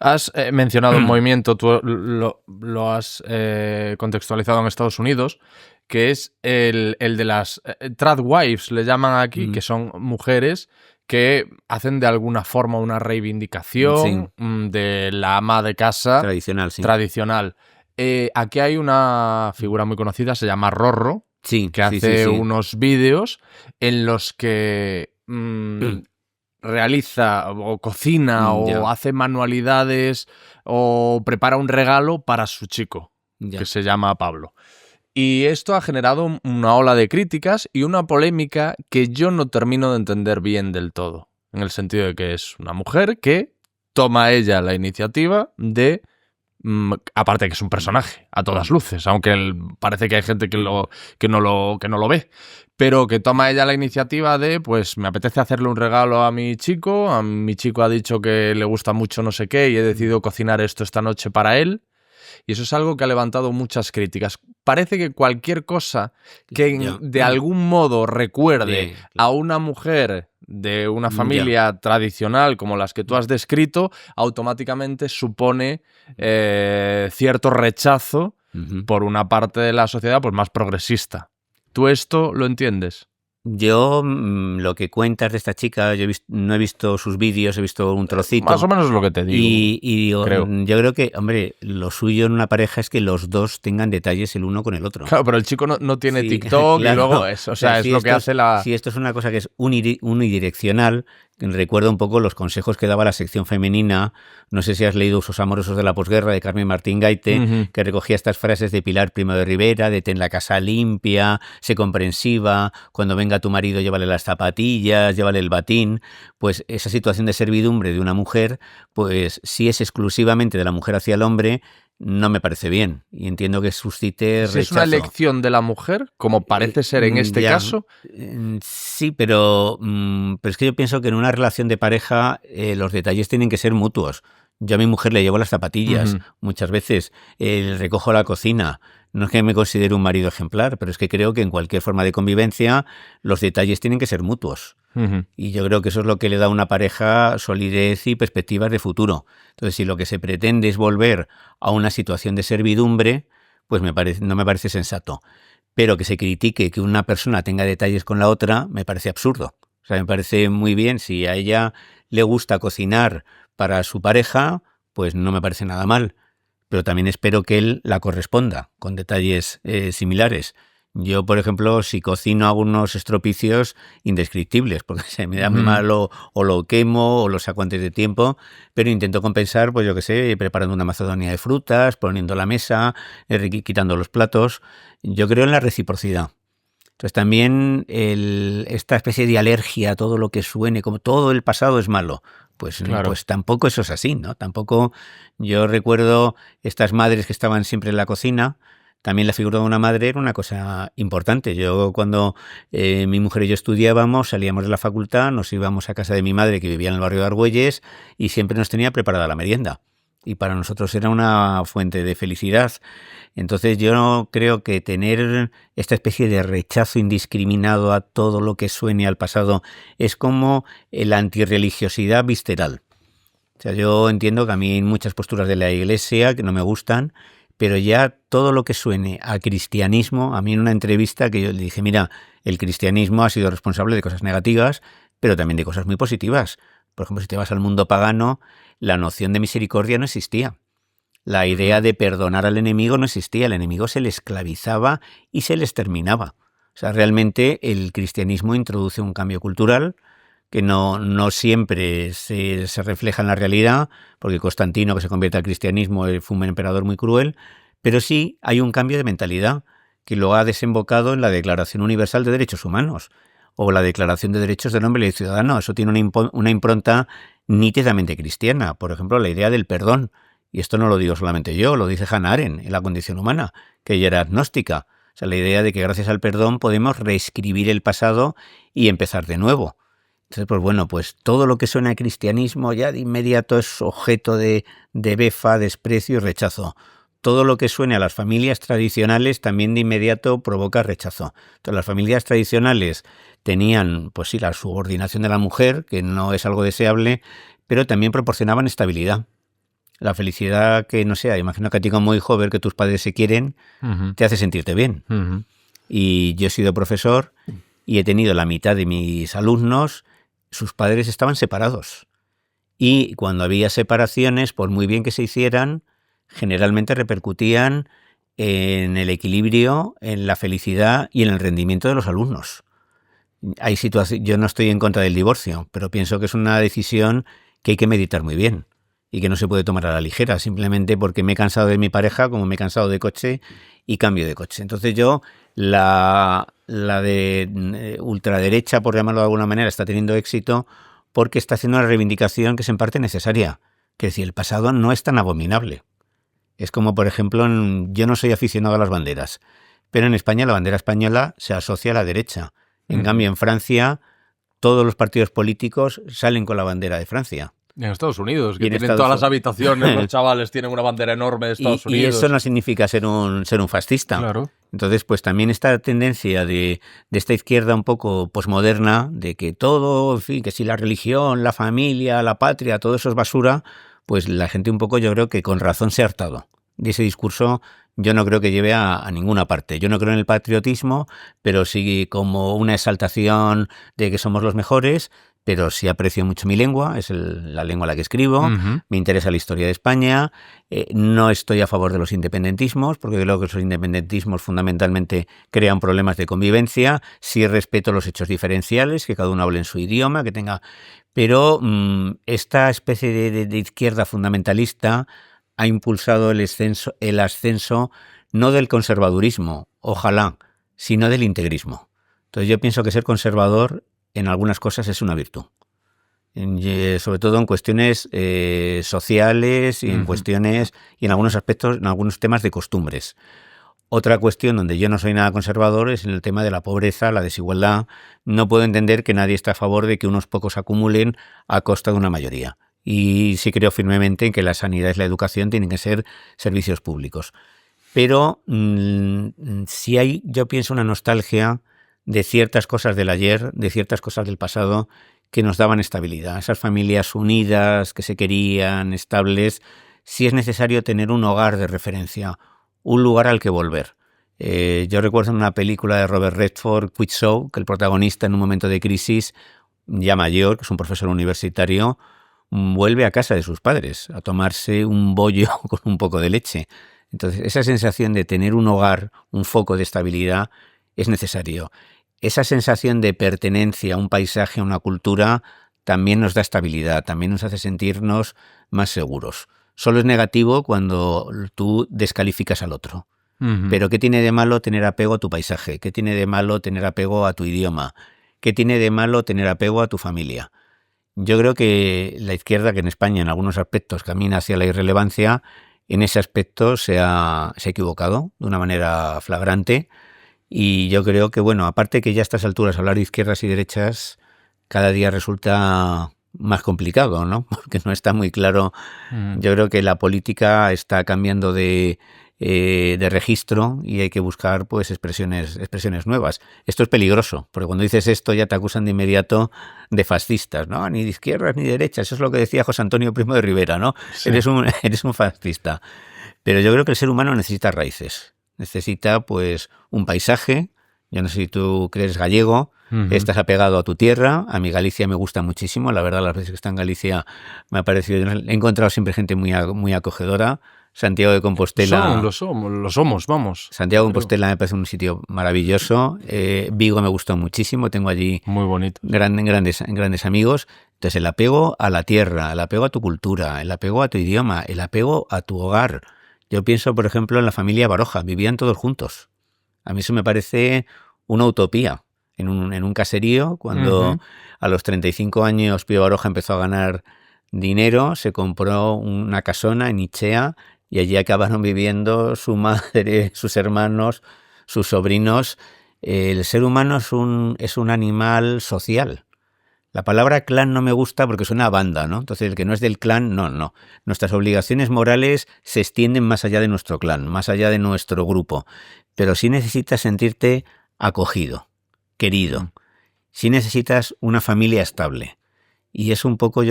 Has mencionado un movimiento, tú lo has contextualizado en Estados Unidos, que es el de las tradwives, le llaman aquí, que son mujeres que hacen de alguna forma una reivindicación de la ama de casa tradicional. Aquí hay una figura muy conocida, se llama Rorro, que hace unos vídeos en los que realiza o cocina o hace manualidades o prepara un regalo para su chico, que se llama Pablo. Y esto ha generado una ola de críticas y una polémica que yo no termino de entender bien del todo, en el sentido de que es una mujer que toma ella la iniciativa de, aparte de que es un personaje a todas luces, aunque parece que hay gente que no lo ve, pero que toma ella la iniciativa de, pues me apetece hacerle un regalo a mi chico ha dicho que le gusta mucho no sé qué y he decidido cocinar esto esta noche para él. Y eso es algo que ha levantado muchas críticas. Parece que cualquier cosa que de algún modo recuerde a una mujer de una familia tradicional como las que tú has descrito, automáticamente supone cierto rechazo por una parte de la sociedad pues, más progresista. ¿Tú esto lo entiendes? Yo, lo que cuentas de esta chica, no he visto sus vídeos, he visto un trocito. Más o menos es lo que te digo. Y yo creo que, hombre, lo suyo en una pareja es que los dos tengan detalles el uno con el otro. Claro, pero el chico no tiene TikTok claro. Y luego es lo que hace la... Si esto es una cosa que es unidireccional, recuerda un poco los consejos que daba la sección femenina. No sé si has leído Usos amorosos de la posguerra de Carmen Martín Gaite, que recogía estas frases de Pilar Primo de Rivera, de ten la casa limpia, sé comprensiva, cuando venga tu marido llévale las zapatillas, llévale el batín. Pues esa situación de servidumbre de una mujer, pues si es exclusivamente de la mujer hacia el hombre, no me parece bien y entiendo que suscite rechazo. ¿Es una elección de la mujer, como parece ser en este caso? Sí, pero es que yo pienso que en una relación de pareja los detalles tienen que ser mutuos. Yo a mi mujer le llevo las zapatillas muchas veces, recojo la cocina. No es que me considere un marido ejemplar, pero es que creo que en cualquier forma de convivencia los detalles tienen que ser mutuos. Y yo creo que eso es lo que le da a una pareja solidez y perspectivas de futuro. Entonces, si lo que se pretende es volver a una situación de servidumbre, pues no me parece sensato. Pero que se critique que una persona tenga detalles con la otra, me parece absurdo. O sea, me parece muy bien. Si a ella le gusta cocinar para su pareja, pues no me parece nada mal. Pero también espero que él la corresponda con detalles similares. Yo, por ejemplo, si cocino hago unos estropicios indescriptibles, porque se me da muy mal o lo quemo o lo saco antes de tiempo, pero intento compensar, pues yo qué sé, preparando una macedonia de frutas, poniendo la mesa, quitando los platos. Yo creo en la reciprocidad. Entonces también esta especie de alergia a todo lo que suene, como todo el pasado es malo. Pues, claro. Pues tampoco eso es así, ¿no? Tampoco yo recuerdo estas madres que estaban siempre en la cocina. También la figura de una madre era una cosa importante. Yo cuando mi mujer y yo estudiábamos, salíamos de la facultad, nos íbamos a casa de mi madre que vivía en el barrio de Argüelles y siempre nos tenía preparada la merienda. Y para nosotros era una fuente de felicidad. Entonces yo creo que tener esta especie de rechazo indiscriminado a todo lo que suene al pasado es como la antirreligiosidad visceral. O sea, yo entiendo que a mí hay muchas posturas de la Iglesia que no me gustan, pero ya todo lo que suene a cristianismo, a mí en una entrevista que yo le dije, mira, el cristianismo ha sido responsable de cosas negativas, pero también de cosas muy positivas. Por ejemplo, si te vas al mundo pagano, la noción de misericordia no existía. La idea de perdonar al enemigo no existía. El enemigo se le esclavizaba y se le exterminaba. O sea, realmente el cristianismo introduce un cambio cultural que no siempre se refleja en la realidad, porque Constantino, que se convierte al cristianismo, fue un emperador muy cruel, pero sí hay un cambio de mentalidad que lo ha desembocado en la Declaración Universal de Derechos Humanos o la Declaración de Derechos del Hombre y del Ciudadano. Eso tiene una impronta nítidamente cristiana. Por ejemplo, la idea del perdón. Y esto no lo digo solamente yo, lo dice Hannah Arendt en La condición humana, que ella era agnóstica. O sea, la idea de que gracias al perdón podemos reescribir el pasado y empezar de nuevo. Entonces, pues bueno, pues todo lo que suena a cristianismo ya de inmediato es objeto de befa, desprecio y rechazo. Todo lo que suene a las familias tradicionales también de inmediato provoca rechazo. Entonces, las familias tradicionales tenían, pues sí, la subordinación de la mujer, que no es algo deseable, pero también proporcionaban estabilidad. La felicidad que, no sé, imagino que a ti como hijo ver que tus padres se quieren te hace sentirte bien. Y yo he sido profesor y he tenido la mitad de mis alumnos, sus padres estaban separados. Y cuando había separaciones, por muy bien que se hicieran, generalmente repercutían en el equilibrio, en la felicidad y en el rendimiento de los alumnos. Hay situaciones, yo no estoy en contra del divorcio, pero pienso que es una decisión que hay que meditar muy bien y que no se puede tomar a la ligera, simplemente porque me he cansado de mi pareja, como me he cansado de coche y cambio de coche. Entonces yo, la de ultraderecha, por llamarlo de alguna manera, está teniendo éxito porque está haciendo una reivindicación que es en parte necesaria. Que es decir, el pasado no es tan abominable. Es como, por ejemplo, yo no soy aficionado a las banderas, pero en España la bandera española se asocia a la derecha. En cambio, en Francia, todos los partidos políticos salen con la bandera de Francia. En Estados Unidos, que tienen todas las habitaciones, los chavales tienen una bandera enorme de Estados Unidos. Y eso no significa ser un fascista. Claro. Entonces, pues también esta tendencia de esta izquierda un poco posmoderna, de que todo, en fin, que si la religión, la familia, la patria, todo eso es basura, pues la gente un poco, yo creo que con razón se ha hartado. De ese discurso yo no creo que lleve a ninguna parte. Yo no creo en el patriotismo, pero sí como una exaltación de que somos los mejores, pero sí aprecio mucho mi lengua, es la lengua en la que escribo, me interesa la historia de España, no estoy a favor de los independentismos, porque creo que los independentismos fundamentalmente crean problemas de convivencia, sí respeto los hechos diferenciales, que cada uno hable en su idioma, que tenga... Pero esta especie de izquierda fundamentalista ha impulsado el ascenso no del conservadurismo, ojalá, sino del integrismo. Entonces yo pienso que ser conservador en algunas cosas es una virtud, sobre todo en cuestiones sociales y en cuestiones y en algunos aspectos, en algunos temas de costumbres. Otra cuestión donde yo no soy nada conservador es en el tema de la pobreza, la desigualdad. No puedo entender que nadie esté a favor de que unos pocos acumulen a costa de una mayoría. Y sí creo firmemente en que la sanidad y la educación tienen que ser servicios públicos. Pero si hay, yo pienso, una nostalgia de ciertas cosas del ayer, de ciertas cosas del pasado que nos daban estabilidad. Esas familias unidas, que se querían, estables, sí es necesario tener un hogar de referencia, un lugar al que volver. Yo recuerdo en una película de Robert Redford, Quiz Show, que el protagonista en un momento de crisis, ya mayor, que es un profesor universitario, vuelve a casa de sus padres a tomarse un bollo con un poco de leche. Entonces, esa sensación de tener un hogar, un foco de estabilidad, es necesario. Esa sensación de pertenencia a un paisaje, a una cultura, también nos da estabilidad, también nos hace sentirnos más seguros. Solo es negativo cuando tú descalificas al otro. Pero ¿qué tiene de malo tener apego a tu paisaje? ¿Qué tiene de malo tener apego a tu idioma? ¿Qué tiene de malo tener apego a tu familia? Yo creo que la izquierda, que en España en algunos aspectos camina hacia la irrelevancia, en ese aspecto se ha equivocado de una manera flagrante. Y yo creo que, bueno, aparte que ya a estas alturas hablar de izquierdas y derechas cada día resulta más complicado, ¿no? Porque no está muy claro. Yo creo que la política está cambiando de registro y hay que buscar pues expresiones nuevas. Esto es peligroso, porque cuando dices esto ya te acusan de inmediato de fascistas, ¿no? Ni de izquierdas ni de derechas. Eso es lo que decía José Antonio Primo de Rivera, ¿no? Sí. Eres un fascista. Pero yo creo que el ser humano necesita raíces. Necesita pues un paisaje. Yo no sé si tú crees gallego, estás apegado a tu tierra. A mi Galicia me gusta muchísimo. La verdad, las veces que está en Galicia me ha parecido... He encontrado siempre gente muy acogedora. Santiago de Compostela... Lo somos, vamos. Santiago de Compostela me parece un sitio maravilloso. Vigo me gustó muchísimo. Tengo allí muy bonito. Grandes amigos. Entonces el apego a la tierra, el apego a tu cultura, el apego a tu idioma, el apego a tu hogar. Yo pienso, por ejemplo, en la familia Baroja. Vivían todos juntos. A mí eso me parece una utopía. En un caserío, cuando a los 35 años Pío Baroja empezó a ganar dinero, se compró una casona en Ichea y allí acabaron viviendo su madre, sus hermanos, sus sobrinos. El ser humano es un animal social. La palabra clan no me gusta porque suena a banda, ¿no? Entonces, el que no es del clan, no. Nuestras obligaciones morales se extienden más allá de nuestro clan, más allá de nuestro grupo. Pero sí necesitas sentirte acogido, querido. Sí necesitas una familia estable. Y es un poco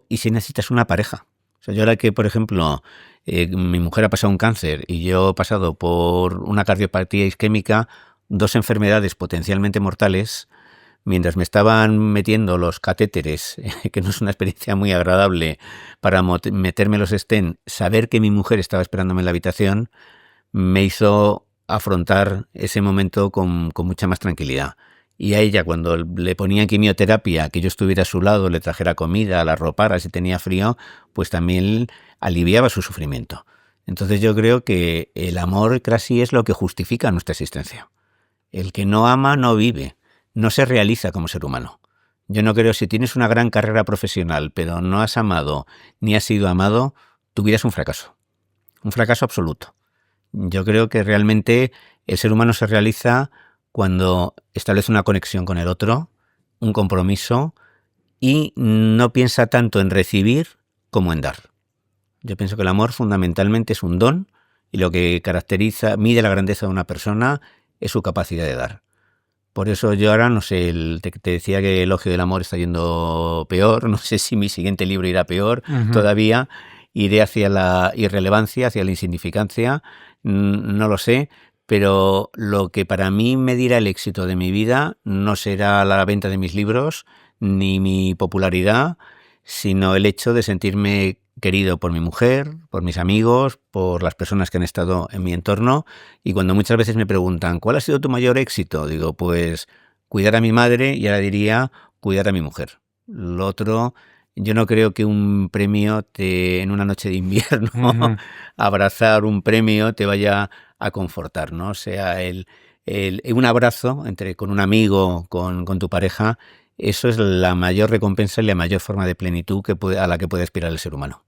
y sí necesitas una pareja. O sea, yo ahora que, por ejemplo, mi mujer ha pasado un cáncer y yo he pasado por una cardiopatía isquémica, 2 enfermedades potencialmente mortales, mientras me estaban metiendo los catéteres, que no es una experiencia muy agradable, para meterme los stent, saber que mi mujer estaba esperándome en la habitación, me hizo afrontar ese momento con mucha más tranquilidad. Y a ella, cuando le ponían quimioterapia, que yo estuviera a su lado, le trajera comida, la arropara si tenía frío, pues también aliviaba su sufrimiento. Entonces yo creo que el amor casi es lo que justifica nuestra existencia. El que no ama no vive, no se realiza como ser humano. Yo no creo, si tienes una gran carrera profesional, pero no has amado ni has sido amado, tu vida es un fracaso absoluto. Yo creo que realmente el ser humano se realiza cuando establece una conexión con el otro, un compromiso, y no piensa tanto en recibir como en dar. Yo pienso que el amor fundamentalmente es un don, y lo que mide la grandeza de una persona es su capacidad de dar. Por eso yo ahora, no sé, te decía que el elogio del amor está yendo peor, no sé si mi siguiente libro irá peor todavía, iré hacia la irrelevancia, hacia la insignificancia, no lo sé, pero lo que para mí medirá el éxito de mi vida no será la venta de mis libros ni mi popularidad, sino el hecho de sentirme querido por mi mujer, por mis amigos, por las personas que han estado en mi entorno. Y cuando muchas veces me preguntan, ¿cuál ha sido tu mayor éxito? Digo, pues cuidar a mi madre, y ahora diría cuidar a mi mujer. Lo otro, yo no creo que un premio en una noche de invierno, abrazar un premio te vaya a confortar, ¿no? O sea, un abrazo con un amigo, con tu pareja, eso es la mayor recompensa y la mayor forma de plenitud a la que puede aspirar el ser humano.